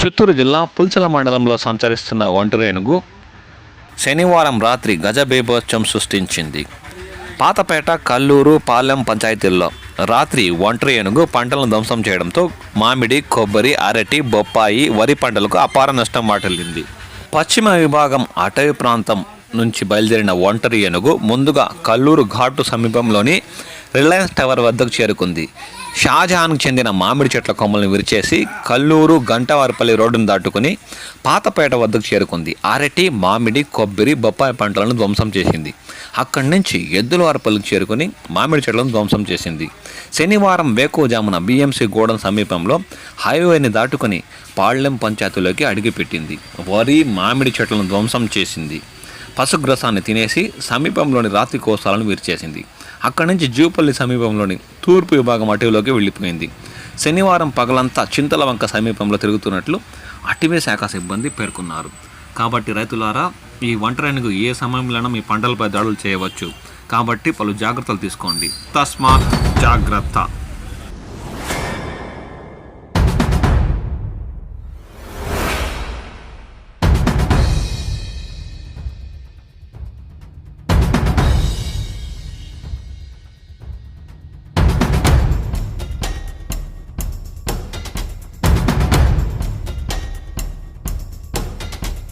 చిత్తూరు జిల్లా పుల్చల మండలంలో సంచరిస్తున్న ఒంటరి ఏనుగు శనివారం రాత్రి గజబీభత్సం సృష్టించింది. పాతపేట, కల్లూరు, పాలెం పంచాయతీల్లో రాత్రి ఒంటరి ఏనుగు పంటలను ధ్వంసం చేయడంతో మామిడి, కొబ్బరి, అరటి, బొప్పాయి, వరి పంటలకు అపార నష్టం వాటిల్లింది. పశ్చిమ విభాగం అటవీ ప్రాంతం నుంచి బయలుదేరిన ఒంటరి ఏనుగు ముందుగా కల్లూరు ఘాటు సమీపంలోని రిలయన్స్ టవర్ వద్దకు చేరుకుంది. షాజహాన్కు చెందిన మామిడి చెట్ల కొమ్మలను విరిచేసి కల్లూరు గంటవారిపల్లి రోడ్డును దాటుకుని పాతపేట వద్దకు చేరుకుంది. అరటి, మామిడి, కొబ్బరి, బొప్పాయి పంటలను ధ్వంసం చేసింది. అక్కడి నుంచి ఎద్దులవారిపల్లికి చేరుకుని మామిడి చెట్లను ధ్వంసం చేసింది. శనివారం వేకువజామున BMC గూడెం సమీపంలో హైవేని దాటుకుని పాళ్లెం పంచాయతీలోకి అడుగుపెట్టింది. వరి, మామిడి చెట్లను ధ్వంసం చేసింది. పశుగ్రసాన్ని తినేసి సమీపంలోని రాతి కోసాలను విరిచేసింది. అక్కడి నుంచి జూపల్లి సమీపంలోని తూర్పు విభాగం అటవీలోకి వెళ్ళిపోయింది. శనివారం పగలంతా చింతలవంక సమీపంలో తిరుగుతున్నట్లు అటవీ శాఖ సిబ్బంది పేర్కొన్నారు. కాబట్టి రైతులారా, ఈ ఒంటరి ఏనుగు ఏ సమయంలోనూ మీ పంటలపై దాడులు చేయవచ్చు. కాబట్టి పలు జాగ్రత్తలు తీసుకోండి. తస్మాత్ జాగ్రత్త.